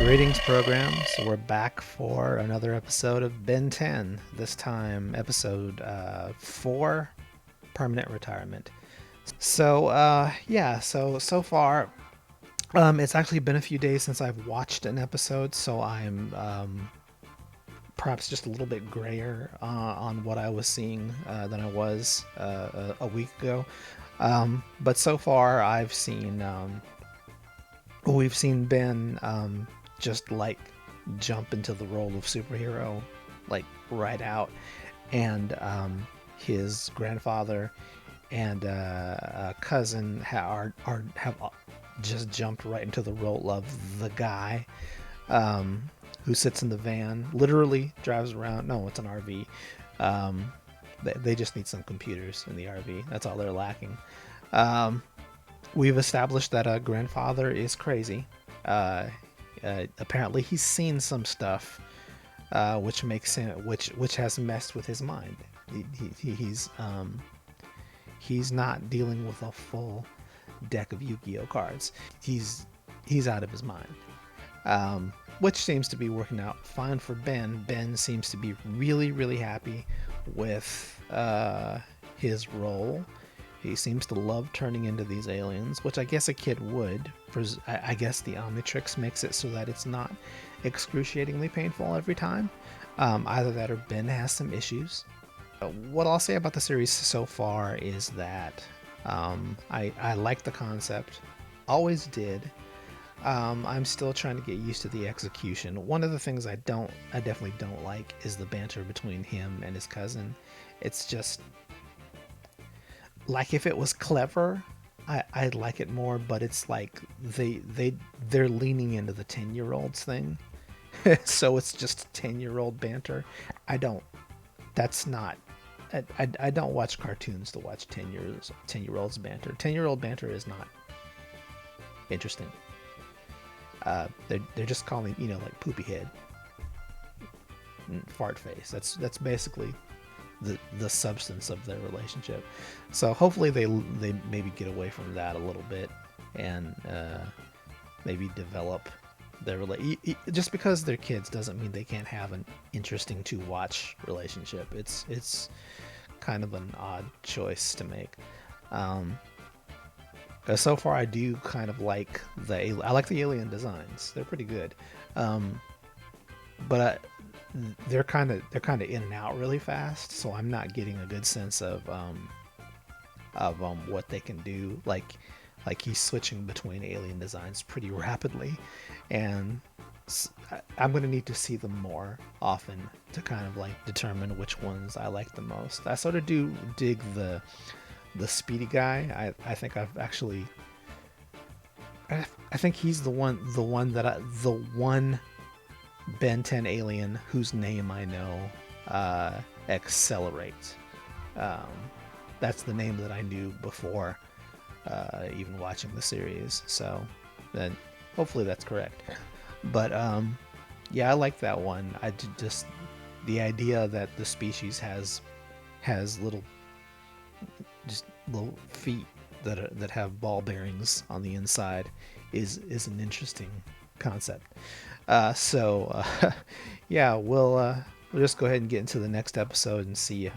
Greetings, programs. We're back for another episode of Ben 10. This time, episode 4, Permanent Retirement. So far, it's actually been a few days since I've watched an episode, so I'm perhaps just a little bit grayer on what I was seeing than I was a week ago. But so far, we've seen Ben just like jump into the role of superhero, like right out, and his grandfather and cousin have just jumped right into the role of the guy who sits in the van, literally drives around. No, it's an RV. They just need some computers in the RV. That's all they're lacking. We've established that grandfather is crazy. Apparently, he's seen some stuff, which makes him, which has messed with his mind. He's not dealing with a full deck of Yu-Gi-Oh cards. He's out of his mind, which seems to be working out fine for Ben. Ben seems to be really, really happy with his role. He seems to love turning into these aliens, which I guess a kid would. I guess the Omnitrix makes it so that it's not excruciatingly painful every time. Either that or Ben has some issues. What I'll say about the series so far is that I like the concept. Always did. I'm still trying to get used to the execution. One of the things I definitely don't like is the banter between him and his cousin. It's just, like, if it was clever, I'd like it more, but it's like they're leaning into the 10-year-olds thing. So it's just 10-year-old banter. I don't watch cartoons to watch 10-year-olds banter. 10-year-old banter is not interesting. They're just calling, like poopy head, fart face. That's basically the substance of their relationship. So hopefully they maybe get away from that a little bit and maybe develop their just because they're kids doesn't mean they can't have an interesting to watch relationship. It's kind of an odd choice to make. So far I do kind of like I like the alien designs. They're pretty good. But they're kind of in and out really fast, so I'm not getting a good sense of what they can do. Like he's switching between alien designs pretty rapidly, and I'm going to need to see them more often to kind of like determine which ones I like the most. I sort of do dig the speedy guy. I think I've actually I think he's the one Ben 10 alien whose name I know, Accelerate. That's the name that I knew before even watching the series. So then hopefully that's correct. But yeah, I like that one. I just the idea that the species has little feet that have ball bearings on the inside is an interesting concept. Yeah, we'll just go ahead and get into the next episode and see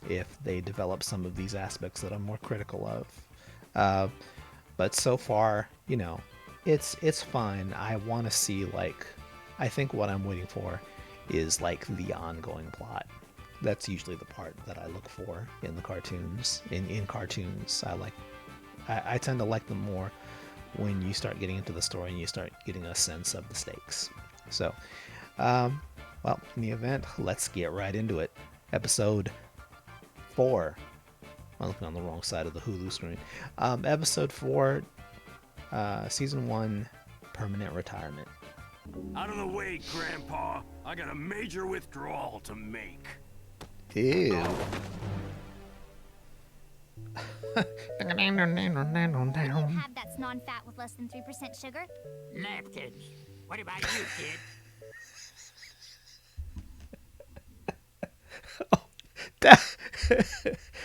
if they develop some of these aspects that I'm more critical of. But so far, it's fine. I want to see, like, I think what I'm waiting for is like the ongoing plot. That's usually the part that I look for in the cartoons. In cartoons, I tend to like them more when you start getting into the story and you start getting a sense of the stakes. So, well, in the event, let's get right into it. Episode 4. I'm looking on the wrong side of the Hulu screen. Episode 4, Season 1, Permanent Retirement. Out of the way, Grandpa. I got a major withdrawal to make. Ew. Have that's non-fat with less than 3% sugar? Napkins. What about you, kid?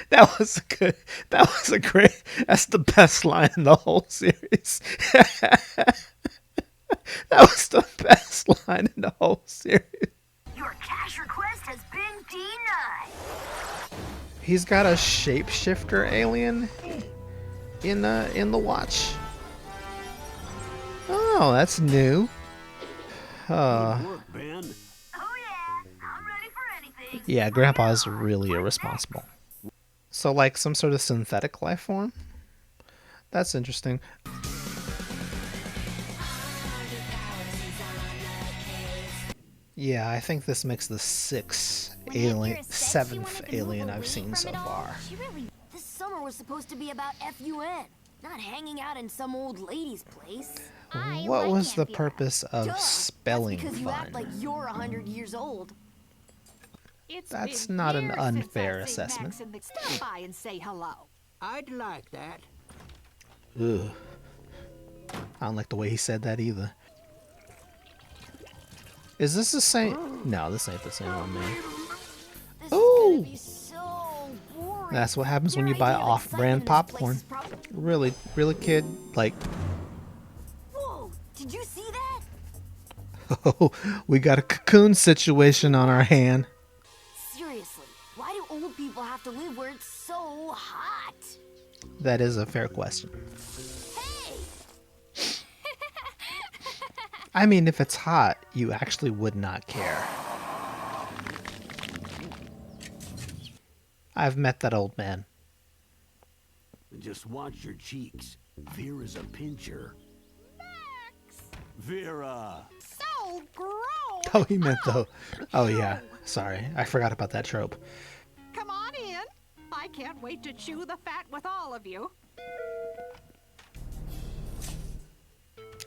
That was good. That was a great. That's the best line in the whole series. That was the best line in the whole series. Your cash request has been denied. He's got a shapeshifter alien in the watch. Oh, that's new. Good work, Ben. Oh yeah, I'm ready for anything. Yeah, Grandpa's really irresponsible. So, like some sort of synthetic life form? That's interesting. Yeah, I think this makes the seventh alien I've seen so far. This summer was supposed to be about FUN, not hanging out in some old lady's place. What was the purpose of Duh, spelling that's because you act fun? like you're 100 years old. That's not an unfair assessment. Stop by and say hello. I'd like that. Ugh. I don't like the way he said that either. Is this the same? No, this ain't the same one, man. This is Ooh! gonna be so boring. That's what happens when Your you buy idea of off-brand excitement in this popcorn. place is probably- Really, kid? Like, Whoa, did you see that? oh, we got a cocoon situation on our hand. Seriously, why do old people have to live where it's so hot? That is a fair question. Hey! I mean, if it's hot, you actually would not care. I've met that old man. Just watch your cheeks. Vera's a pincher. Vera! So gross. Oh, he meant though. Oh, yeah. Sorry. I forgot about that trope. Come on in. I can't wait to chew the fat with all of you.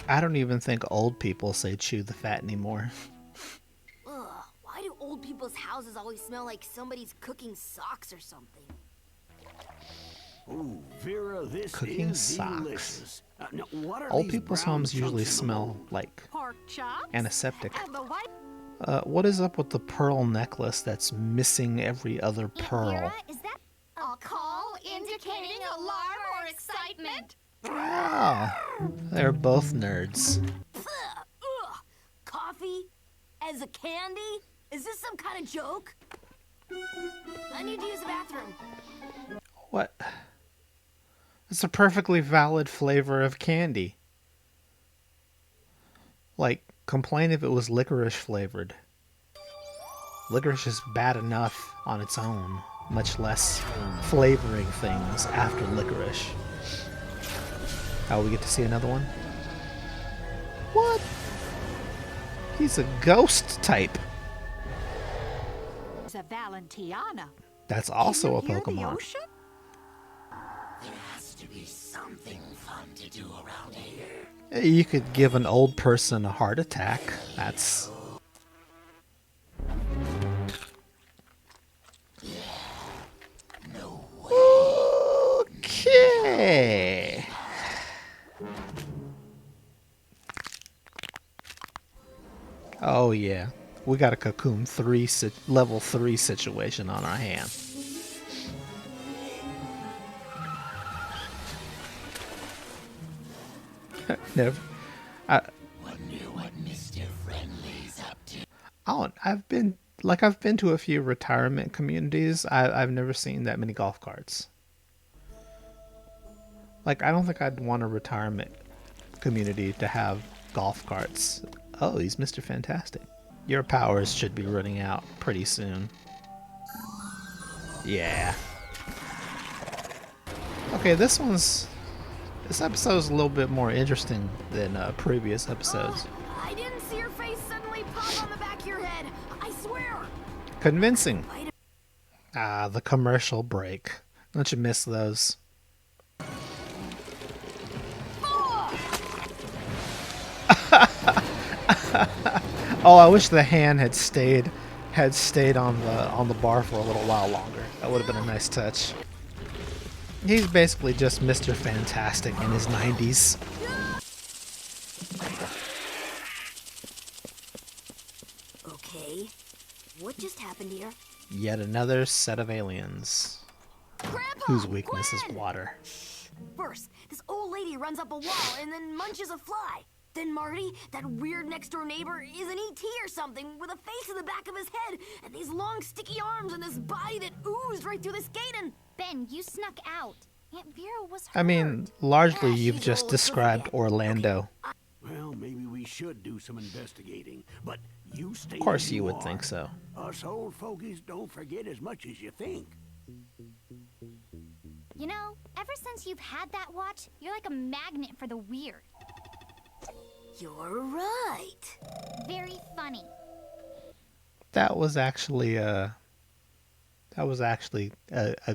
I don't even think old people say chew the fat anymore. Ugh, why do old people's houses always smell like somebody's cooking socks or something? Ooh, Vera, this Cooking is socks. delicious. Now, what are Old these people's brown homes usually chunks in the smell mold? like Pork chops. antiseptic. And the white. What is up with the pearl necklace that's missing every other pearl? Vera, is that A call indicating alarm or excitement. Ah, they're both nerds. Ugh, coffee? As a candy? Is this some kind of joke? I need to use the bathroom. What? It's a perfectly valid flavor of candy. Like, complain if it was licorice flavored. Licorice is bad enough on its own, much less flavoring things after licorice. Oh, we get to see another one? What? He's a ghost type. It's a Valentiana. That's also a Can you hear the Pokemon. ocean? You could give an old person a heart attack. That's... Okay. Oh yeah, we got a Cocoon 3 level 3 situation on our hand. Never. I've been to a few retirement communities. I've never seen that many golf carts. Like, I don't think I'd want a retirement community to have golf carts. Oh, he's Mr. Fantastic. Your powers should be running out pretty soon. Yeah. Okay, this episode's a little bit more interesting than previous episodes. I didn't see your face suddenly pop on the back of your head. I swear. Convincing. Ah, the commercial break. Don't you miss those? Oh, I wish the hand had stayed on the bar for a little while longer. That would have been a nice touch. He's basically just Mr. Fantastic in his 90s. Okay, what just happened here? Yet another set of aliens Grandpa! whose weakness is Gwen! water. First, this old lady runs up a wall and then munches a fly. Then Marty, that weird next-door neighbor, is an ET or something with a face in the back of his head and these long sticky arms and this body that oozed right through this gate and... Ben, you snuck out. Aunt Vera was hurt. I mean, largely Yeah, you've she's just all described equivalent. Orlando. Well, maybe we should do some investigating, but you stay Of course as you would are. think so. Us old fogies don't forget as much as you think. You know, ever since you've had that watch, you're like a magnet for the weird. You're right. Very funny. That was actually a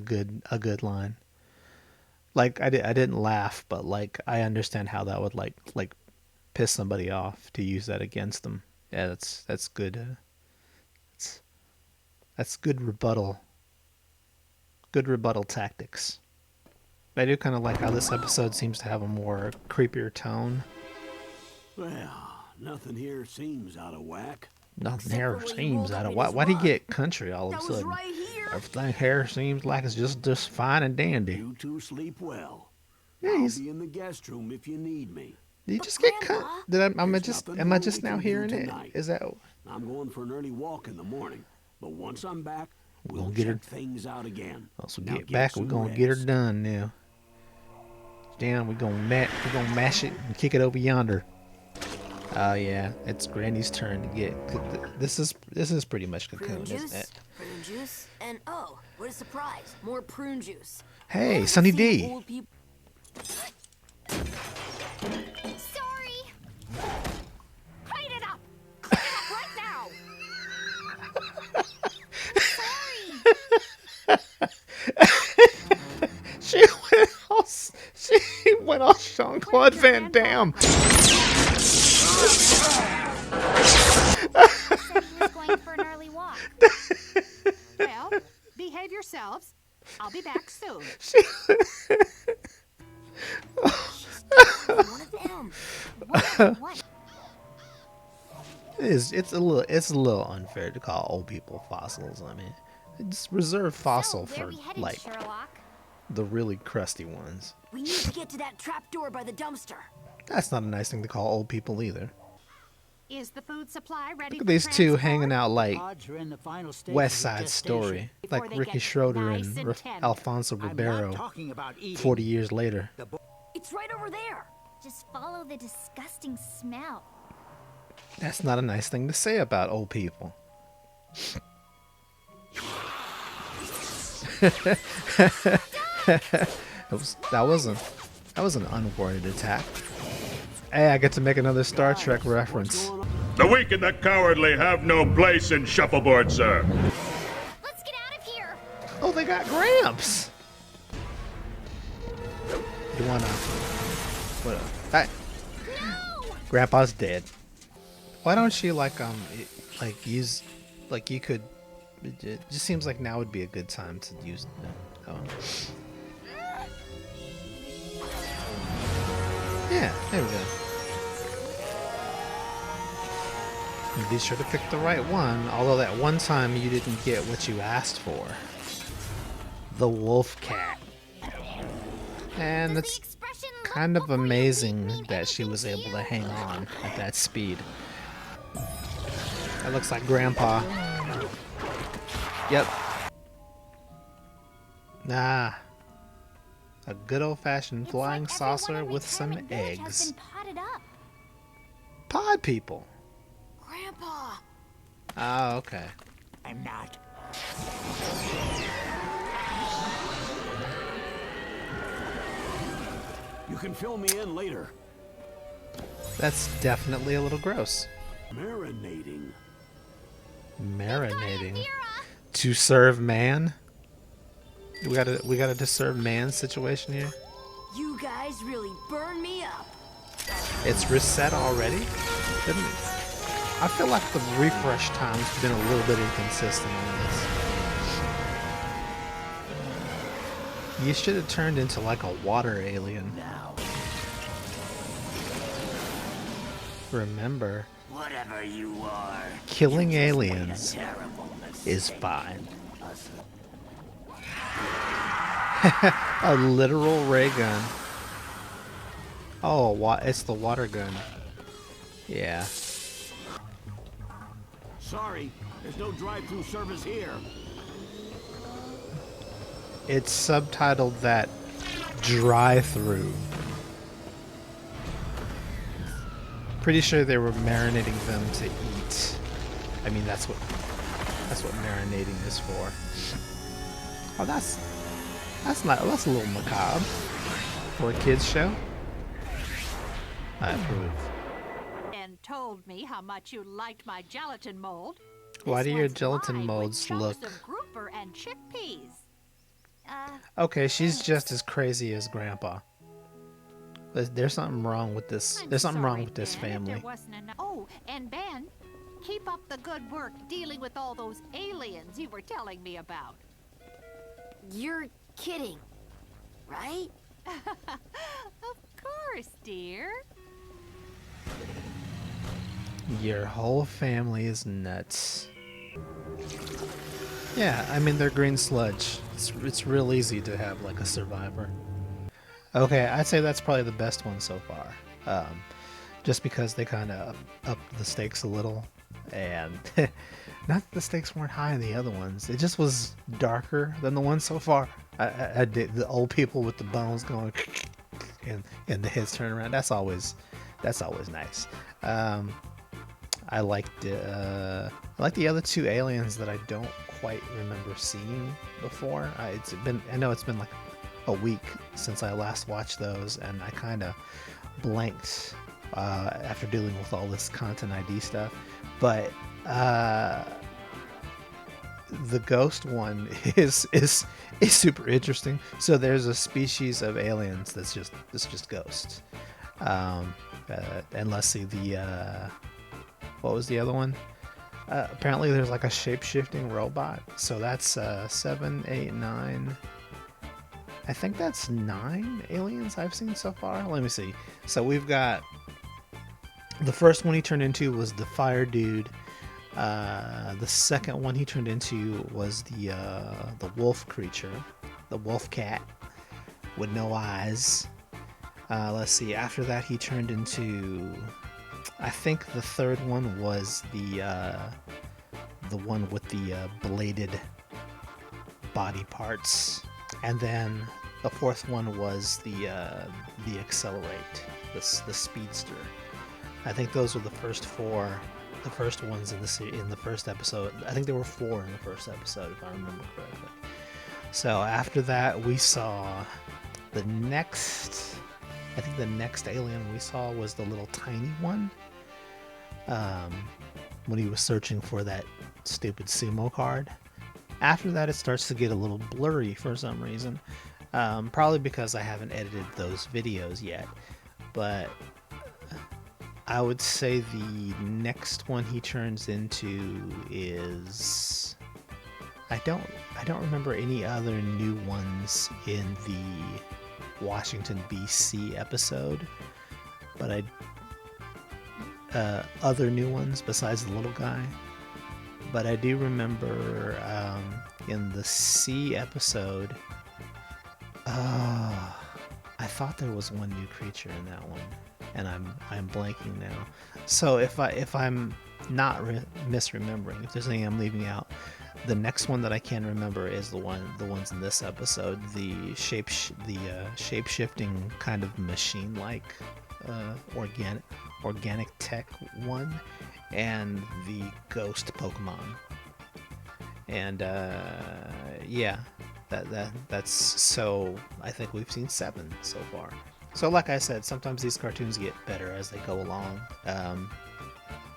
good line. Like I didn't laugh, but like I understand how that would like piss somebody off to use that against them. Yeah, that's good. That's good rebuttal. Good rebuttal tactics. I do kind of like how this episode seems to have a more creepier tone. Well, nothing here seems out of whack. Nothing Except here for when he seems rolled out up of in why. his Why'd he rug. get country all of That a was sudden? right here. Everything here seems like it's just fine and dandy. You two sleep well. Yeah, I'll he's- be in the guest room if you need me. Did you But just get cut? Grandpa- Did am I There's just nothing am I more just we now can do hearing it? tonight. Is that I'm going for an early walk in the morning, but once I'm back, we'll gonna get her- check things out again. also Now get get back? We're some gonna get her rest. done now. Damn, we're gonna mash it and kick it over yonder. Oh yeah, it's Granny's turn to get. This is pretty much Prune Cocoon, juice, isn't it? prune juice, and oh, what a surprise! More prune juice. Hey, I've Sunny seen D. old peop- Sorry. Clean it up! Clean it up right now! She went all Jean Claude Van Damme. Said he was going for an early walk. Well, behave yourselves. I'll be back soon. One of them. What? It's a little unfair to call old people fossils. I mean, it's reserve fossil So, where for we headed, like Sherlock? the really crusty ones. We need to get to that trap door by the dumpster. That's not a nice thing to call old people either. Is the food supply ready? Look at these two hanging out like Odds are in the final stages West of Side gestation. Story, Before like they Ricky get Schroeder nice and and tender. Alfonso I'm not Ribeiro talking about eating. 40 years later. It's right over there. Just follow the disgusting smell. That's not a nice thing to say about old people. That was an unwarranted attack. Hey, I get to make another Star Trek reference. The weak and the cowardly have no place in shuffleboard, sir. Let's get out of here. Oh, they got Gramps. You wanna? What? Grandpa's dead. Why don't you like use like you could? It just seems like now would be a good time to use. Yeah, there we go. And be sure to pick the right one. Although that one time you didn't get what you asked for. The wolf cat. And Does the it's expression kind "Look of before you leap" amazing mean that she anything was to able to you? hang on at that speed. That looks like Grandpa. Yep. Nah. A good old-fashioned It's flying like saucer everyone in with some Retirement Village has eggs. been potted up. Pod people. Grandpa. Oh, okay. I'm not. You can fill me in later. That's definitely a little gross. Marinating. Marinating. Vera, To serve man? We got a to serve man situation here. You guys really burn me up. It's reset already? Didn't it? I feel like the refresh time's been a little bit inconsistent on this. You should have turned into like a water alien. Now, Remember, whatever you are, killing you just made a aliens terrible is mistake. fine. A literal ray gun. Oh, it's the water gun. Yeah. Sorry, there's no drive-through service here. It's subtitled that dry-through. Pretty sure they were marinating them to eat. I mean, that's what marinating is for. Oh, that's a little macabre for a kids show. I approve. And told me how much you liked my gelatin mold. Why do This your one's gelatin lined with molds chunks look? of grouper and chickpeas. Okay, she's just as crazy as Grandpa. There's something wrong with this. I'm There's something wrong sorry, with this Ben, if family. there wasn't enough. Oh, and Ben, keep up the good work dealing with all those aliens you were telling me about. You're kidding, right? Of course, dear. Your whole family is nuts. Yeah, I mean they're green sludge. It's real easy to have like a survivor. Okay, I'd say that's probably the best one so far. Just because they kind of up the stakes a little, and not that the stakes weren't high in the other ones. It just was darker than the ones so far. I did the old people with the bones going, and the heads turning around. That's always nice. I liked the other two aliens that I don't quite remember seeing before. I know it's been like a week since I last watched those, and I kind of blanked after dealing with all this content ID stuff. But the ghost one is super interesting. So there's a species of aliens that's just ghosts. And let's see, what was the other one? Apparently there's like a shape-shifting robot. So that's 7, 8, 9. I think that's 9 aliens I've seen so far. Let me see. So we've got the first one he turned into was the fire dude. The second one he turned into was the wolf creature, the wolf cat with no eyes. Let's see. After that, he turned into. I think the third one was the one with the bladed body parts, and then the fourth one was the accelerate, the speedster. I think those were the first 4, the first ones in the first episode. I think there were 4 in the first episode, if I remember correctly. So after that, we saw the next. I think the next alien we saw was the little tiny one. When he was searching for that stupid sumo card. After that, it starts to get a little blurry for some reason. Probably because I haven't edited those videos yet. But I would say the next one he turns into is. I don't remember any other new ones in the Washington BC episode, but other new ones besides the little guy. But I do remember in the C episode, I thought there was one new creature in that one, and I'm blanking now. So if I'm not misremembering, if there's anything I'm leaving out, the next one that I can remember is the ones in this episode, the shape-shifting kind of machine-like organic tech one, and the ghost Pokemon. And yeah, that's so. I think we've seen 7 so far. So like I said, sometimes these cartoons get better as they go along.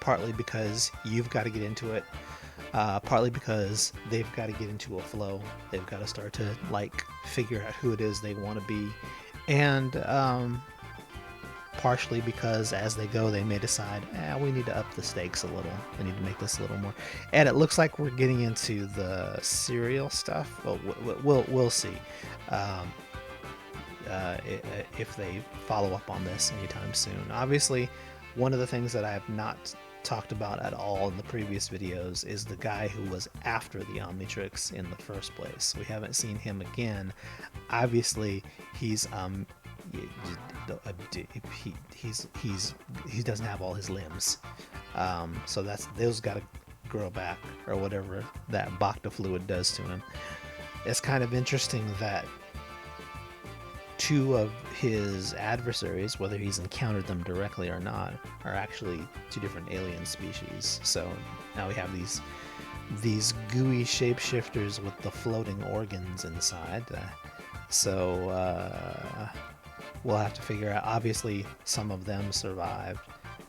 Partly because you've got to get into it. Partly because they've got to get into a flow. They've got to start to like figure out who it is they want to be, and partially because as they go, they may decide, we need to up the stakes a little. We need to make this a little more. And it looks like we're getting into the serial stuff. But we'll see if they follow up on this anytime soon. Obviously, one of the things that I have not talked about at all in the previous videos is the guy who was after the Omnitrix in the first place. We haven't seen him again. Obviously, he's he doesn't have all his limbs, so those got to grow back or whatever that Bacta fluid does to him. It's kind of interesting that two of his adversaries, whether he's encountered them directly or not, are actually two different alien species. So now we have these gooey shapeshifters with the floating organs inside. We'll have to figure out. Obviously, some of them survived,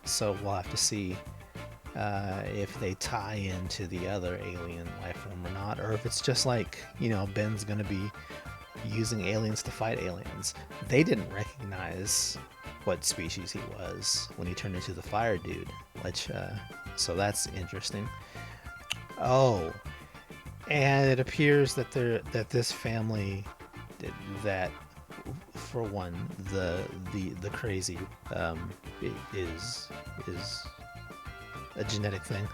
so we'll have to see if they tie into the other alien life form or not, or if it's just like, Ben's gonna be using aliens to fight aliens. They didn't recognize what species he was when he turned into the fire dude, which so that's interesting. Oh, and it appears that this family, that for one, the crazy is a genetic thing,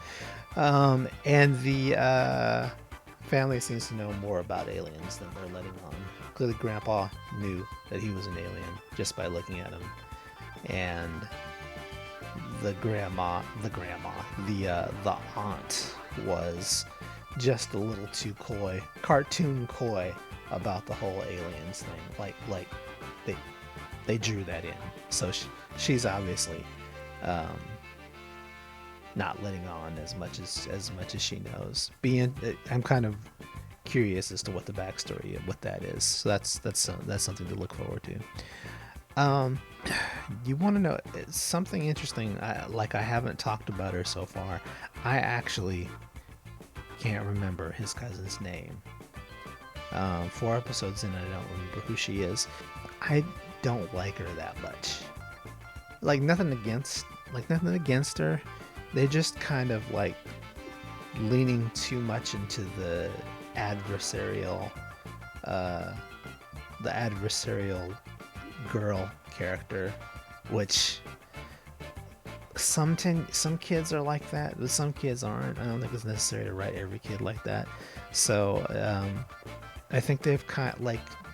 and the family seems to know more about aliens than they're letting on. Clearly, Grandpa knew that he was an alien just by looking at him, and the aunt was just a little too cartoon coy about the whole aliens thing. Like they drew that in, so she's obviously not letting on as much as she knows. I'm kind of curious as to what the backstory of what that is. So that's something to look forward to. You want to know something interesting? I haven't talked about her so far. I actually can't remember his cousin's name. 4 episodes in, I don't remember who she is. I don't like her that much. Nothing against her. They're just kind of leaning too much into the adversarial girl character, which some kids are like that, but some kids aren't. I don't think it's necessary to write every kid like that. So I think they've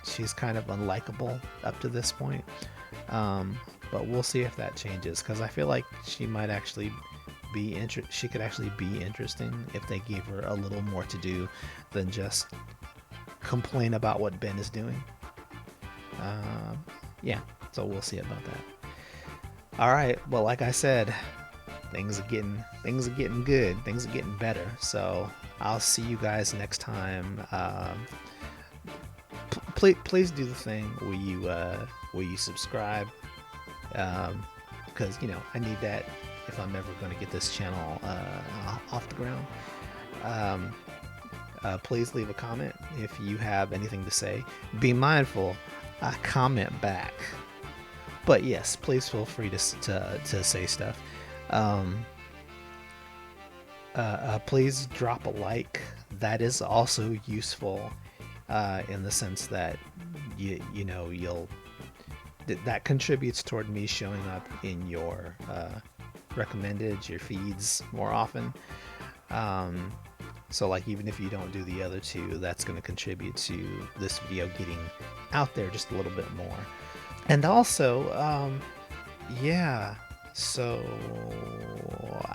she's kind of unlikable up to this point, but we'll see if that changes, because I feel like she might actually she could actually be interesting if they gave her a little more to do than just complain about what Ben is doing. Yeah, so we'll see about that. All right, well, like I said, things are getting good. Things are getting better. So I'll see you guys next time. Please do the thing where you subscribe, because I need that if I'm ever going to get this channel off the ground. Please leave a comment if you have anything to say. Be mindful, comment back. But yes, please feel free to say stuff. Please drop a like. That is also useful in the sense that that contributes toward me showing up in your recommended, your feeds more often. So even if you don't do the other two, that's going to contribute to this video getting out there just a little bit more. And also, so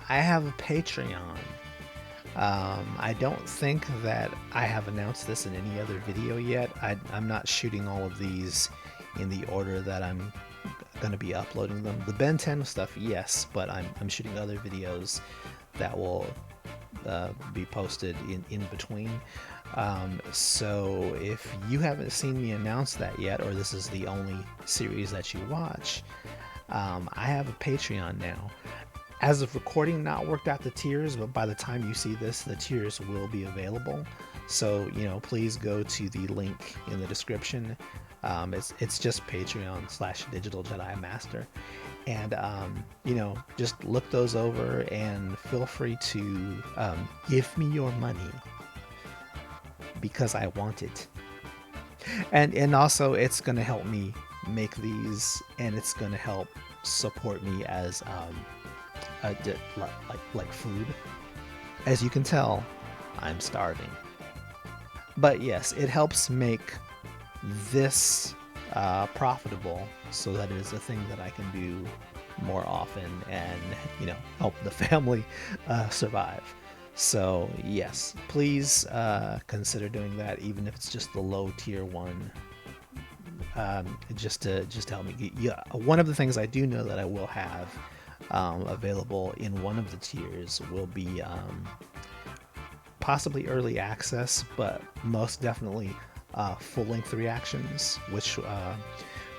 I have a Patreon. I don't think that I have announced this in any other video yet. I'm not shooting all of these in the order that I'm going to be uploading them. The Ben 10 stuff, yes, but I'm shooting other videos that will be posted in between. So if you haven't seen me announce that yet, or this is the only series that you watch, I have a Patreon now. As of recording, not worked out the tiers, but by the time you see this, the tiers will be available. So, please go to the link in the description. It's just Patreon/Digital Jedi Master. And, just look those over and feel free to give me your money, because I want it. And also, it's going to help me make these, and it's going to help support me as like food. As you can tell, I'm starving. But yes, it helps make this profitable, so that it is a thing that I can do more often and, you know, help the family survive. So yes, please consider doing that, even if it's just the low tier one, just to help me. Yeah, one of the things I do know that I will have available in one of the tiers will be possibly early access, but most definitely full-length reactions, which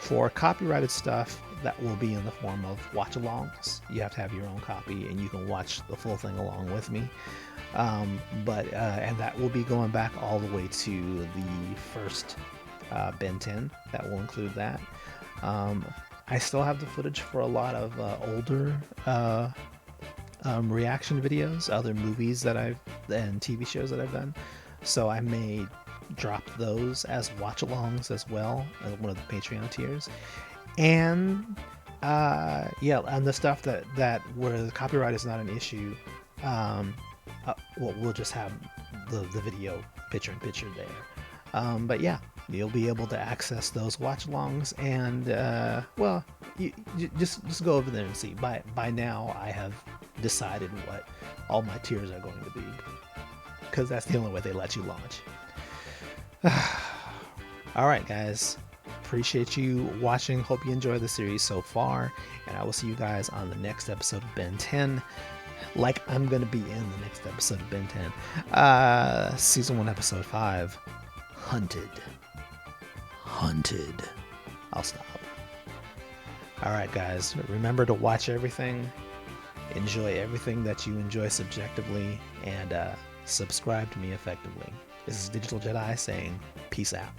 for copyrighted stuff, that will be in the form of watch-alongs. You have to have your own copy, and you can watch the full thing along with me. And that will be going back all the way to the first Ben 10. That will include that. I still have the footage for a lot of older reaction videos, other movies that and TV shows that I've done. So I may drop those as watch-alongs as well as one of the Patreon tiers. And yeah, and the stuff that where the copyright is not an issue, well, we'll just have the video picture-in-picture there. But yeah, you'll be able to access those watch-alongs, and well, you just go over there and see. By now, I have decided what all my tiers are going to be, because that's the only way they let you launch. All right, guys. Appreciate you watching. Hope you enjoy the series so far, and I will see you guys on the next episode of Ben 10. Like I'm gonna be in the next episode of Ben 10, season 1, episode 5, Hunted. I'll stop. All right, guys. Remember to watch everything, enjoy everything that you enjoy subjectively, and subscribe to me effectively. This is Digital Jedi saying peace out.